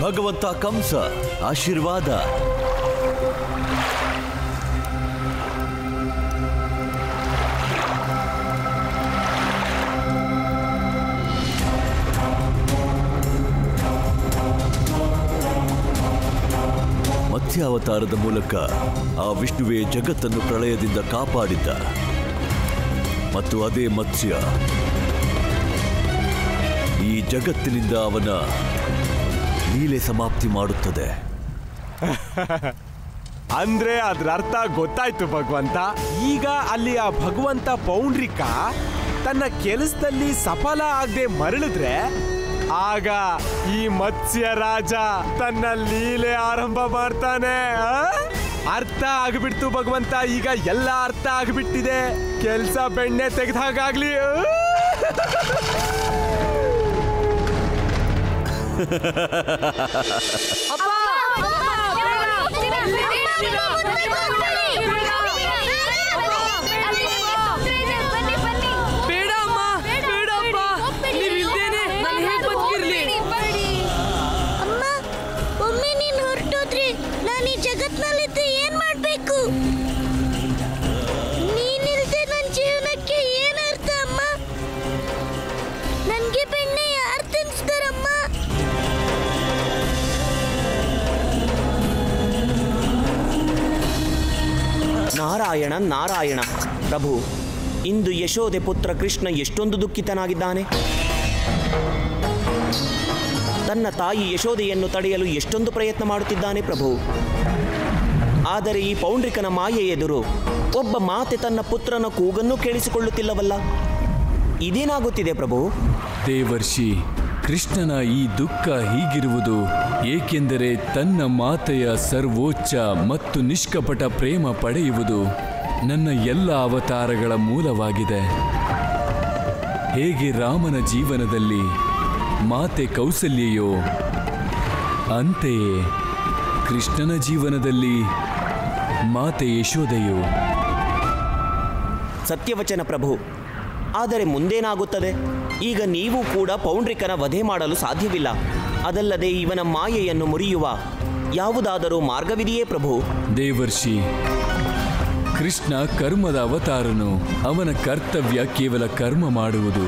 ಭಗವಂತ ಕಂಸ ಆಶೀರ್ವಾದ. ಮತ್ಸ್ಯಾವತಾರದ ಮೂಲಕ ಆ ವಿಷ್ಣುವೇ ಜಗತ್ತನ್ನು ಪ್ರಳಯದಿಂದ ಕಾಪಾಡಿದ್ದ. ಮತ್ತು ಅದೇ ಮತ್ಸ್ಯ ಈ ಜಗತ್ತಿನಿಂದ ಅವನ ಲೀಲೆ ಸಮಾಪ್ತಿ ಮಾಡುತ್ತದೆ. ಅಂದ್ರೆ ಅದ್ರ ಅರ್ಥ ಗೊತ್ತಾಯ್ತು ಭಗವಂತ. ಈಗ ಅಲ್ಲಿ ಆ ಭಗವಂತ ಪೌಂಡ್ರಿಕ ತನ್ನ ಕೆಲಸದಲ್ಲಿ ಸಫಲ ಆಗದೆ ಮರಳಿದ್ರೆ ಆಗ ಈ ಮತ್ಸ್ಯ ರಾಜ ತನ್ನ ಲೀಲೆ ಆರಂಭ ಮಾಡ್ತಾನೆ. ಅರ್ಥ ಆಗ್ಬಿಡ್ತು ಭಗವಂತ, ಈಗ ಎಲ್ಲ ಅರ್ಥ ಆಗ್ಬಿಟ್ಟಿದೆ. ಕೆಲ್ಸ ಬೆಣ್ಣೆ ತೆಗೆದ ಹಾಗಾಗ್ಲಿ. ನಾರಾಯಣ ನಾರಾಯಣ. ಪ್ರಭು, ಇಂದು ಯಶೋದೆ ಪುತ್ರ ಕೃಷ್ಣ ಎಷ್ಟೊಂದು ದುಃಖಿತನಾಗಿದ್ದಾನೆ. ತನ್ನ ತಾಯಿ ಯಶೋದೆಯನ್ನು ತಡೆಯಲು ಎಷ್ಟೊಂದು ಪ್ರಯತ್ನ ಮಾಡುತ್ತಿದ್ದಾನೆ ಪ್ರಭು. ಆದರೆ ಈ ಪೌಂಡ್ರಿಕನ ಮಾಯೆ ಎದುರು ಒಬ್ಬ ಮಾತೆ ತನ್ನ ಪುತ್ರನ ಕೂಗನ್ನು ಕೇಳಿಸಿಕೊಳ್ಳುತ್ತಿಲ್ಲವಲ್ಲ. ಇದೇನಾಗುತ್ತಿದೆ ಪ್ರಭು? ದೇವರ್ಷಿ, ಕೃಷ್ಣನ ಈ ದುಃಖ ಹೀಗಿರುವುದು ಏಕೆಂದರೆ ತನ್ನ ಮಾತೆಯ ಸರ್ವೋಚ್ಚ ಮತ್ತು ನಿಷ್ಕಪಟ ಪ್ರೇಮ ಪಡೆಯುವುದು ನನ್ನ ಎಲ್ಲ ಅವತಾರಗಳ ಮೂಲವಾಗಿದೆ. ಹೇಗೆ ರಾಮನ ಜೀವನದಲ್ಲಿ ಮಾತೆ ಕೌಸಲ್ಯೆಯೋ ಅಂತೆಯೇ ಕೃಷ್ಣನ ಜೀವನದಲ್ಲಿ ಮಾತೆ ಯಶೋದೆಯೋ. ಸತ್ಯವಚನ ಪ್ರಭು. ಆದರೆ ಮುಂದೇನಾಗುತ್ತದೆ? ಈಗ ನೀವು ಕೂಡ ಪೌಂಡ್ರಿಕನ ವಧೆ ಮಾಡಲು ಸಾಧ್ಯವಿಲ್ಲ. ಅದಲ್ಲದೆ ಇವನ ಮಾಯೆಯನ್ನು ಮುರಿಯುವ ಯಾವುದಾದರೂ ಮಾರ್ಗವಿದೆಯೇ ಪ್ರಭು? ದೇವರ್ಷಿ, ಕೃಷ್ಣ ಕರ್ಮದ ಅವತಾರನು. ಅವನ ಕರ್ತವ್ಯ ಕೇವಲ ಕರ್ಮ ಮಾಡುವುದು.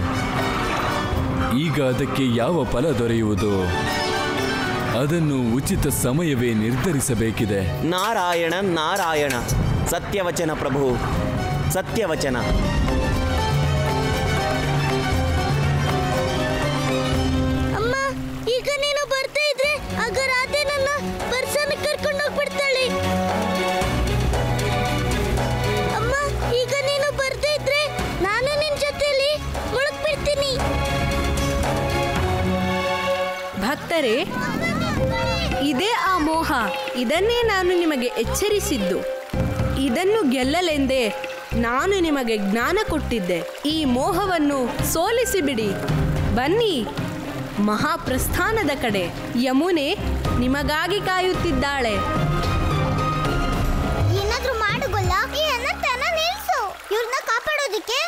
ಈಗ ಅದಕ್ಕೆ ಯಾವ ಫಲ ದೊರೆಯುವುದೋ ಅದನ್ನು ಉಚಿತ ಸಮಯವೇ ನಿರ್ಧರಿಸಬೇಕಿದೆ. ನಾರಾಯಣ ನಾರಾಯಣ. ಸತ್ಯವಚನ ಪ್ರಭು, ಸತ್ಯವಚನ. ಅಮ್ಮ, ಈಗ ನೀನು ಬರ್ತಾ ಇದ್ರೆ ಆಗ ರಾಧೆ ನನ್ನ ಪರ್ಸನ್ನ ಕರ್ಕೊಂಡು ಹೋಗ್ಬಿಡ್ತಾಳೆ. ಅಮ್ಮ, ಈಗ ನೀನು ಬರ್ತಾ ಇದ್ರೆ ನಾನು ನಿನ್ ಜೊತೆಲಿ ಮುಳುಗ್ಬಿಡ್ತೀನಿ. ಭಕ್ತರೇ, ಇದೇ ಆ ಮೋಹ. ಇದನ್ನೇ ನಾನು ನಿಮಗೆ ಎಚ್ಚರಿಸಿದ್ದು. ಇದನ್ನು ಗೆಲ್ಲಲೆಂದೇ ನಾನು ನಿಮಗೆ ಜ್ಞಾನ ಕೊಟ್ಟಿದ್ದೆ. ಈ ಮೋಹವನ್ನು ಸೋಲಿಸಿಬಿಡಿ. ಬನ್ನಿ ಮಹಾಪ್ರಸ್ಥಾನದ ಕಡೆ. ಯಮುನೆ ನಿಮಗಾಗಿ ಕಾಯುತ್ತಿದ್ದಾಳೆ. ಏನಾದ್ರೂ ಮಾಡುಗೊಲ್ಲ. ಈ ಅನಂತನ ನಿಲ್ಸು. ಇವ್ರನ್ನ ಕಾಪಾಡೋದಿಕ್ಕೆ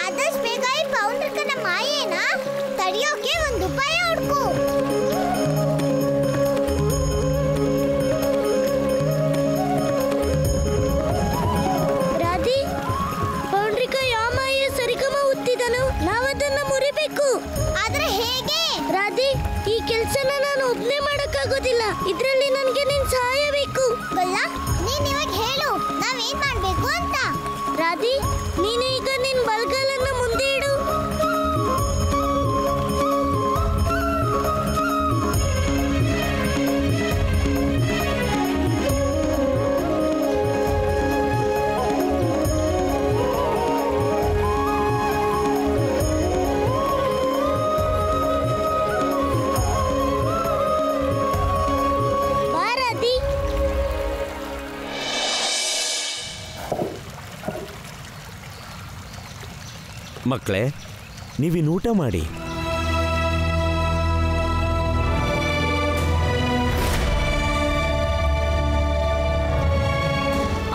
ಆದಷ್ಟು ಬೇಗ ಈ ಪೌಂಡ್ರಿಕನ ಮಾಯೇನ ತಡೆಯೋಕೆ ಒಂದು ಉಪಾಯ ಹುಡ್ಕು. ರಾಧಿ, ಪೌಂಡ್ರಿಕ ಯಾವ ಮಾಯೆ ಸರಿಗಮ ಹುಟ್ಟಿದನು? ನಾವದನ್ನ ಮುರಿಬೇಕು. ಆದ್ರೆ ಹೇಗೆ? ರಾಧಿ, ಈ ಕೆಲ್ಸನ ನಾನು ಒಬ್ನೇ ಮಾಡಕ್ಕಾಗೋದಿಲ್ಲ. ಇದ್ರಲ್ಲಿ ನನ್ಗೆ ನಿನ್ ಸಹಾಯ ಬೇಕು. ಗೊಲ್ಲ, ನೀನ್ ಇವಾಗ ಹೇಳು ನಾವೇನ್ ಮಾಡ್ಬೇಕು ಅಂತ. ರಾಧಿ, ನೀನು ಈಗ ನಿನ್ ಬಲ್ಗಾಲನ್ನ ಮುಂದೆ ಇಡು. ಮಕ್ಕಳೇ, ನೀವಿನ್ ಊಟ ಮಾಡಿ.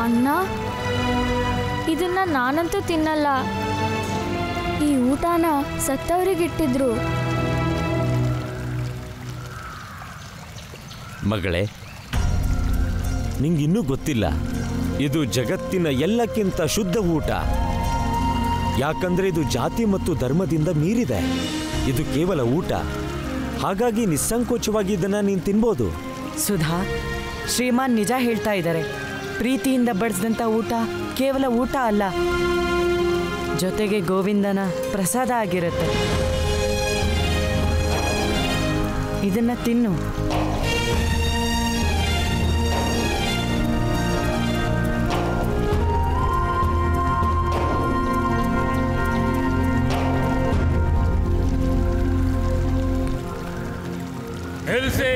ಅಣ್ಣ, ಇದನ್ನ ನಾನಂತೂ ತಿನ್ನಲ್ಲ. ಈ ಊಟನ ಸತ್ತವರಿಗಿಟ್ಟಿದ್ರು. ಮಗಳೇ, ನಿಂಗಿನ್ನೂ ಗೊತ್ತಿಲ್ಲ, ಇದು ಜಗತ್ತಿನ ಎಲ್ಲಕ್ಕಿಂತ ಶುದ್ಧ ಊಟ. ಯಾಕಂದ್ರೆ ಇದು ಜಾತಿ ಮತ್ತು ಧರ್ಮದಿಂದ ಮೀರಿದೆ. ಇದು ಕೇವಲ ಊಟ. ಹಾಗಾಗಿ ನಿಸ್ಸಂಕೋಚವಾಗಿ ಇದನ್ನ ನೀನು ತಿನ್ಬೋದು. ಸುಧಾ, ಶ್ರೀಮಾನ್ ನಿಜ ಹೇಳ್ತಾ ಇದ್ದಾರೆ. ಪ್ರೀತಿಯಿಂದ ಬಡಿಸಿದಂಥ ಊಟ ಕೇವಲ ಊಟ ಅಲ್ಲ, ಜೊತೆಗೆ ಗೋವಿಂದನ ಪ್ರಸಾದ ಆಗಿರುತ್ತೆ. ಇದನ್ನ ತಿನ್ನು. ನಿಲ್ಲಿಸಿ.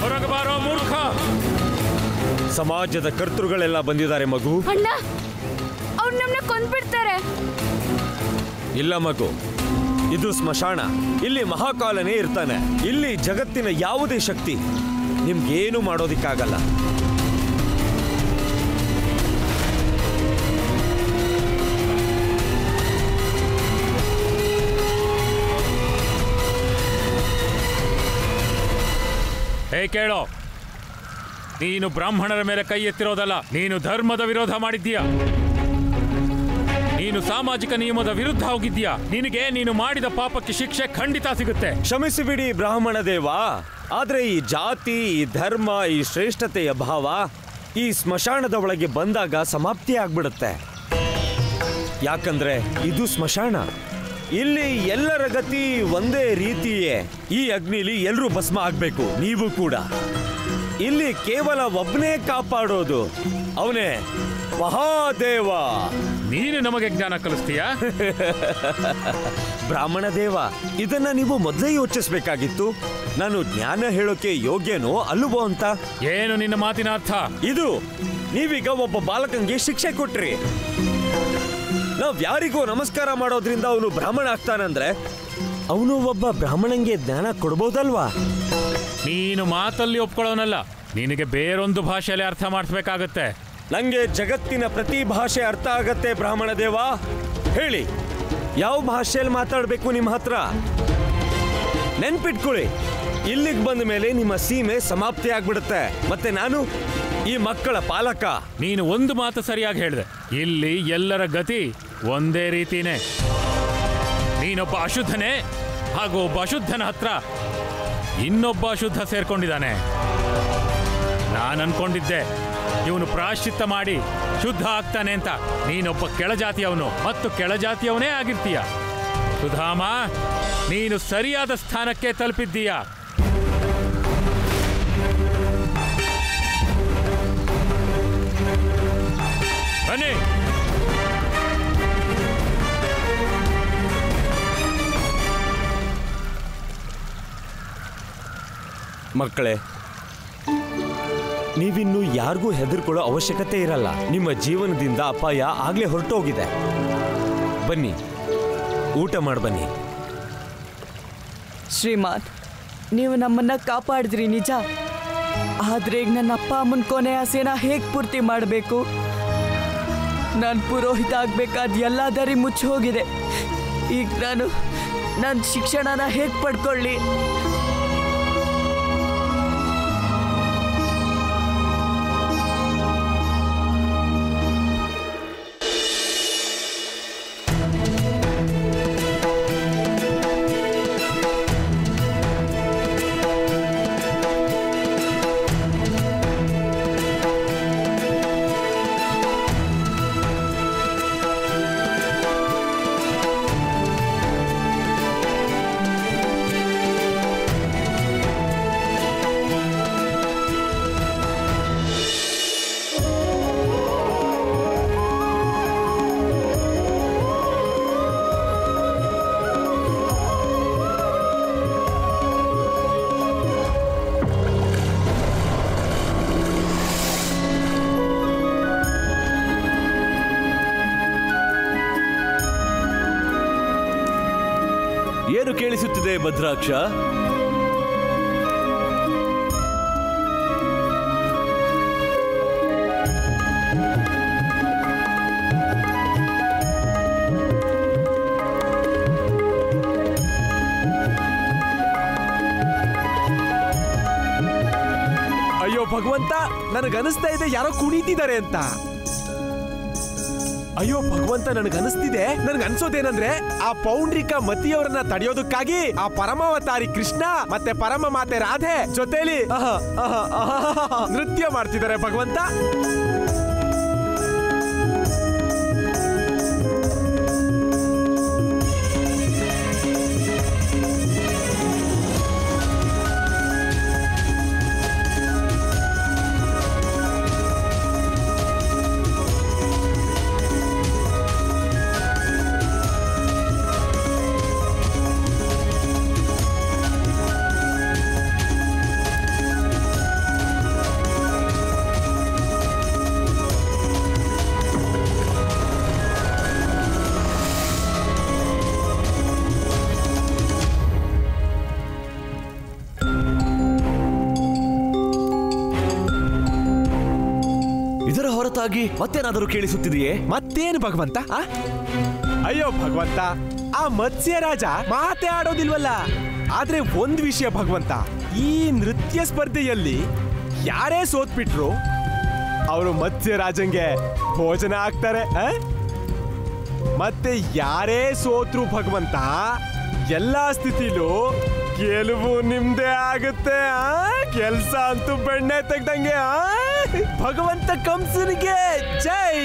ಹೊರಗೆ ಬಾರೋ ಮೂರ್ಖ. ಸಮಾಜದ ಕರ್ತೃಗಳೆಲ್ಲ ಬಂದಿದ್ದಾರೆ ಮಗು. ಅಣ್ಣ, ಅವ್ರು ನಮ್ಮನ್ನ ಕೊಂದ್ಬಿಡ್ತಾರೆ. ಇಲ್ಲ ಮಗು, ಇದು ಸ್ಮಶಾನ. ಇಲ್ಲಿ ಮಹಾಕಾಲನೇ ಇರ್ತಾನೆ. ಇಲ್ಲಿ ಜಗತ್ತಿನ ಯಾವುದೇ ಶಕ್ತಿ ನಿಮ್ಗೇನು ಮಾಡೋದಿಕ್ಕಾಗಲ್ಲ. ಹೇ ಕೇಳೋ, ನೀನು ಬ್ರಾಹ್ಮಣರ ಮೇಲೆ ಕೈ ಎತ್ತಿರೋದಲ್ಲ, ನೀನು ಧರ್ಮದ ವಿರೋಧ ಮಾಡಿದ್ದೀಯ. ನೀನು ಸಾಮಾಜಿಕ ನಿಯಮದ ವಿರುದ್ಧ ಹೋಗಿದ್ದೀಯಾ. ನಿನಗೆ ನೀನು ಮಾಡಿದ ಪಾಪಕ್ಕೆ ಶಿಕ್ಷೆ ಖಂಡಿತ ಸಿಗುತ್ತೆ. ಕ್ಷಮಿಸಿಬಿಡಿ ಬ್ರಾಹ್ಮಣ ದೇವ. ಆದ್ರೆ ಈ ಜಾತಿ, ಈ ಧರ್ಮ, ಈ ಶ್ರೇಷ್ಠತೆಯ ಭಾವ ಈ ಸ್ಮಶಾನದ ಒಳಗೆ ಬಂದಾಗ ಸಮಾಪ್ತಿ ಆಗ್ಬಿಡುತ್ತೆ. ಯಾಕಂದ್ರೆ ಇದು ಸ್ಮಶಾನ. ಇಲ್ಲಿ ಎಲ್ಲರ ಗತಿ ಒಂದೇ ರೀತಿಯೇ. ಈ ಅಗ್ನಿಲಿ ಎಲ್ಲರೂ ಭಸ್ಮ ಆಗ್ಬೇಕು, ನೀವು ಕೂಡ. ಇಲ್ಲಿ ಕೇವಲ ಒಬ್ಬನೇ ಕಾಪಾಡೋದು, ಅವನೇ ಮಹಾದೇವ. ನೀನು ನಮಗೆ ಜ್ಞಾನ ಕಲಿಸ್ತೀಯಾ? ಬ್ರಾಹ್ಮಣ ದೇವ, ಇದನ್ನ ನೀವು ಮೊದಲೇ ಯೋಚಿಸ್ಬೇಕಾಗಿತ್ತು. ನಾನು ಜ್ಞಾನ ಹೇಳೋಕೆ ಯೋಗ್ಯನೋ ಅಲ್ಲವೋ ಅಂತ. ಏನು ನಿನ್ನ ಮಾತಿನ ಅರ್ಥ? ಇದು ನೀವೀಗ ಒಬ್ಬ ಬಾಲಕಂಗೆ ಶಿಕ್ಷೆ ಕೊಟ್ರಿ. ನಾವ್ ಯಾರಿಗೂ ನಮಸ್ಕಾರ ಮಾಡೋದ್ರಿಂದ ಅವನು ಬ್ರಾಹ್ಮಣ ಆಗ್ತಾನಂದ್ರೆ ಅವನು ಒಬ್ಬ ಬ್ರಾಹ್ಮಣಂಗೆ ಜ್ಞಾನ ಕೊಡ್ಬೋದಲ್ವಾ? ನೀನು ಮಾತಲ್ಲಿ ಒಪ್ಕೊಳ್ಳೋನಲ್ಲ, ನಿನಗೆ ಬೇರೊಂದು ಭಾಷೆಯಲ್ಲಿ ಅರ್ಥ ಮಾಡಿಸ್ಬೇಕಾಗತ್ತೆ. ನಂಗೆ ಜಗತ್ತಿನ ಪ್ರತಿ ಭಾಷೆ ಅರ್ಥ ಆಗತ್ತೆ ಬ್ರಾಹ್ಮಣ ದೇವ. ಹೇಳಿ, ಯಾವ ಭಾಷೆಯಲ್ಲಿ ಮಾತಾಡ್ಬೇಕು ನಿಮ್ಮ ಹತ್ರ? ನೆನ್ಪಿಟ್ಕೊಳ್ಳಿ, ಇಲ್ಲಿಗೆ ಬಂದ ಮೇಲೆ ನಿಮ್ಮ ಸೀಮೆ ಸಮಾಪ್ತಿ ಆಗ್ಬಿಡುತ್ತೆ. ಮತ್ತೆ ನಾನು ಈ ಮಕ್ಕಳ ಪಾಲಕ. ನೀನು ಒಂದು ಮಾತು ಸರಿಯಾಗಿ ಹೇಳಿದೆ. ಇಲ್ಲಿ ಎಲ್ಲರ ಗತಿ ಒಂದೇ ರೀತಿನೇ. ನೀನೊಬ್ಬ ಅಶುದ್ಧನೇ, ಹಾಗೂ ಒಬ್ಬ ಅಶುದ್ಧನ ಹತ್ರ ಇನ್ನೊಬ್ಬ ಅಶುದ್ಧ ಸೇರ್ಕೊಂಡಿದ್ದಾನೆ. ನಾನು ಅನ್ಕೊಂಡಿದ್ದೆ ಇವನು ಪ್ರಾಯಶ್ಚಿತ್ತ ಮಾಡಿ ಶುದ್ಧ ಆಗ್ತಾನೆ ಅಂತ. ನೀನೊಬ್ಬ ಕೆಳಜಾತಿಯವನು ಮತ್ತು ಕೆಳಜಾತಿಯವನೇ ಆಗಿರ್ತೀಯ. ಸುಧಾಮ, ನೀನು ಸರಿಯಾದ ಸ್ಥಾನಕ್ಕೆ ತಲುಪಿದ್ದೀಯ. ಬನ್ನಿ. ಮಕ್ಕಳೇ, ನೀವಿನ್ನು ಯಾರಿಗೂ ಹೆದರ್ಕೊಳ್ಳೋ ಅವಶ್ಯಕತೆ ಇರಲ್ಲ. ನಿಮ್ಮ ಜೀವನದಿಂದ ಅಪಾಯ ಆಗ್ಲೇ ಹೊರಟೋಗಿದೆ. ಬನ್ನಿ, ಊಟ ಮಾಡಿ ಬನ್ನಿ. ಶ್ರೀಮಾನ್, ನೀವು ನಮ್ಮನ್ನ ಕಾಪಾಡಿದ್ರಿ ನಿಜ. ಆದ್ರೆ ಈಗ ನನ್ನ ಅಪ್ಪ ಅಮ್ಮನ ಕೊನೆ ಆಸೆನ ಹೇಗೆ ಪೂರ್ತಿ ಮಾಡಬೇಕು? ನಾನು ಪುರೋಹಿತ ಆಗ್ಬೇಕಾದ ಎಲ್ಲ ದಾರಿ ಮುಚ್ಚಿ ಹೋಗಿದೆ. ಈಗ ನಾನು ನನ್ನ ಶಿಕ್ಷಣನ ಹೇಗೆ ಪಡ್ಕೊಳ್ಳಿ? ಏನು ಕೇಳಿಸುತ್ತಿದೆ ಭದ್ರಾಕ್ಷ? ಅಯ್ಯೋ ಭಗವಂತ, ನನಗನಿಸ್ತಾ ಇದೆ ಯಾರೋ ಕುಣಿತಿದ್ದಾರೆ ಅಂತ. ಅಯ್ಯೋ ಭಗವಂತ, ನನಗನ್ನಿಸ್ತಿದೆ. ನನ್ಗನ್ಸೋದೇನಂದ್ರೆ ಆ ಪೌಂಡ್ರಿಕ ಮತಿಯವರನ್ನ ತಡೆಯೋದಕ್ಕಾಗಿ ಆ ಪರಮಾವತಾರಿ ಕೃಷ್ಣ ಮತ್ತೆ ಪರಮ ಮಾತೆ ರಾಧೆ ಜೊತೆಲಿ ನೃತ್ಯ ಮಾಡ್ತಿದ್ದಾರೆ ಭಗವಂತ. ಇದರ ಹೊರತಾಗಿ ಮತ್ತೇನಾದರೂ ಕೇಳಿಸುತ್ತಿದೆಯೇ? ಮತ್ತೇನು ಭಗವಂತ? ಅಯ್ಯೋ ಭಗವಂತ, ಆ ಮತ್ಸ್ಯ ರಾಜ ಮಾತೇ ಆಡೋದಿಲ್ವಲ್ಲ. ಆದ್ರೆ ಒಂದ್ ವಿಷಯ ಭಗವಂತ, ಈ ನೃತ್ಯ ಸ್ಪರ್ಧೆಯಲ್ಲಿ ಯಾರೇ ಸೋತ್ಬಿಟ್ರು ಅವರು ಮತ್ಸ್ಯ ರಾಜಂಗೆ ಭೋಜನ ಆಗ್ತಾರೆ. ಮತ್ತೆ ಯಾರೇ ಸೋತ್ರು ಭಗವಂತ, ಎಲ್ಲಾ ಸ್ಥಿತಿಲೂ ಗೆಲುವು ನಿಮ್ದೇ ಆಗುತ್ತೆ. ಕೆಲ್ಸ ಅಂತೂ ಬೆಣ್ಣೆ ತೆಗ್ದಂಗೆ. ಭಗವಂತ ಕಂಸನಿಗೆ ಜೈ.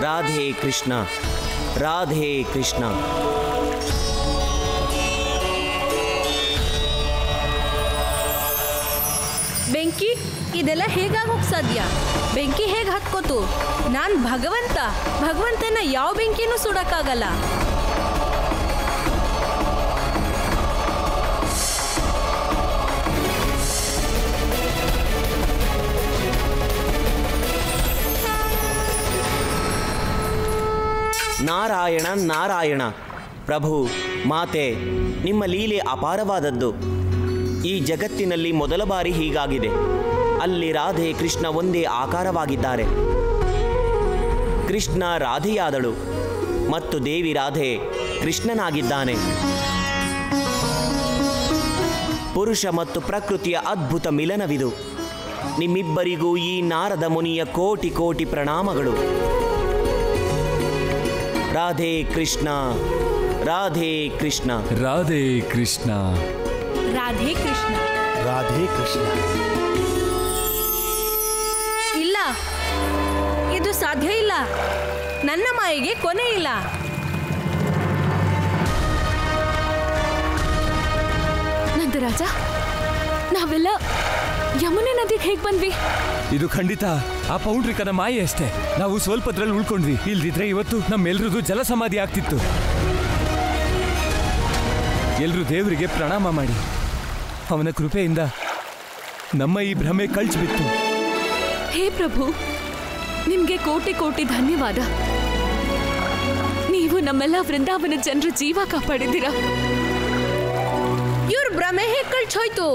ರಾಧೆ ಕೃಷ್ಣ, ರಾಧೆ ಕೃಷ್ಣ. ಬೆಂಕಿ ಇದೆಲ್ಲ ಹೇಗಾಗೋಕ್ ಸಾಧ್ಯ? ಬೆಂಕಿ ಹೇಗೆ ಹತ್ಕೋತು? ನಾನು ಭಗವಂತನ ಯಾವ ಬೆಂಕಿನೂ ಸುಡಕ್ಕಾಗಲ್ಲ. ನಾರಾಯಣ ನಾರಾಯಣ. ಪ್ರಭು ಮಾತೆ, ನಿಮ್ಮ ಲೀಲೆ ಅಪಾರವಾದದ್ದು. ಈ ಜಗತ್ತಿನಲ್ಲಿ ಮೊದಲ ಬಾರಿ ಹೀಗಾಗಿದೆ. ಅಲ್ಲಿ ರಾಧೆ ಕೃಷ್ಣ ಒಂದೇ ಆಕಾರವಾಗಿದ್ದಾರೆ. ಕೃಷ್ಣ ರಾಧೆಯಾದಳು ಮತ್ತು ದೇವಿ ರಾಧೆ ಕೃಷ್ಣನಾಗಿದ್ದಾನೆ. ಪುರುಷ ಮತ್ತು ಪ್ರಕೃತಿಯ ಅದ್ಭುತ ಮಿಲನವಿದು. ನಿಮ್ಮಿಬ್ಬರಿಗೂ ಈ ನಾರದ ಮುನಿಯ ಕೋಟಿ ಕೋಟಿ ಪ್ರಣಾಮಗಳು. ರಾಧೆ ಕೃಷ್ಣ, ರಾಧೆ ಕೃಷ್ಣ, ರಾಧೆ ಕೃಷ್ಣ, ರಾಧೆ ಕೃಷ್ಣ, ರಾಧೆ ಕೃಷ್ಣ. ಇಲ್ಲ, ಇದು ಸಾಧ್ಯ ಇಲ್ಲ. ನನ್ನ ಮಾಯೆಗೆ ಕೊನೆ ಇಲ್ಲ. ನಂದರಾಜ, ನಾವೆಲ್ಲ ಯಮುನೆ ನದಿಗೆ ಹೇಗೆ ಬಂದ್ವಿ? ಇದು ಖಂಡಿತ ಆ ಪೌಂಡ್ರಿಕನ ಮಾಯೆ ಅಷ್ಟೇ. ನಾವು ಸ್ವಲ್ಪದ್ರಲ್ಲಿ ಉಳ್ಕೊಂಡ್ವಿ. ಇಲ್ದಿದ್ರೆ ಇವತ್ತು ನಮ್ಮೆಲ್ರದ್ದು ಜಲಸಮಾಧಿ ಆಗ್ತಿತ್ತು. ಎಲ್ರೂ ದೇವರಿಗೆ ಪ್ರಣಾಮ ಮಾಡಿ. ಅವನ ಕೃಪೆಯಿಂದ ನಮ್ಮ ಈ ಭ್ರಮೆ ಕಳ್ಚಿಬಿತ್ತು. ಹೇ ಪ್ರಭು, ನಿಮ್ಗೆ ಕೋಟಿ ಕೋಟಿ ಧನ್ಯವಾದ. ನೀವು ನಮ್ಮೆಲ್ಲ ವೃಂದಾವನ ಜನರ ಜೀವ ಕಾಪಾಡಿದ್ದೀರಾ. ಇವ್ರ ಭ್ರಮೆ ಹೇಗೆ ಕಳ್ಚೋಯ್ತು?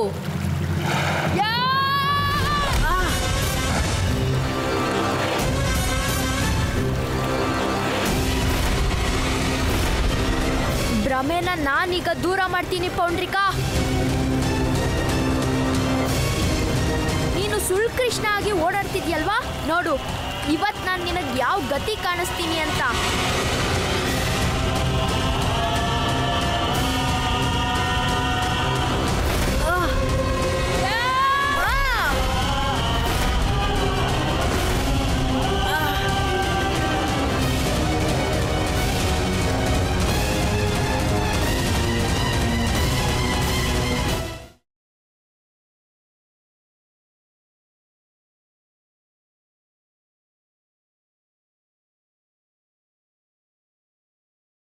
ಭ್ರಮೆನ ನಾನೀಗ ದೂರ ಮಾಡ್ತೀನಿ ಪೌಂಡ್ರಿಕಾ. ನೀನು ಸುಳ್ ಕೃಷ್ಣ ಆಗಿ ಓಡಾಡ್ತಿದ್ಯಲ್ವಾ? ನೋಡು ಇವತ್ ನಾನು ನಿನಗೆ ಯಾವ ಗತಿ ಕಾಣಿಸ್ತೀನಿ ಅಂತ.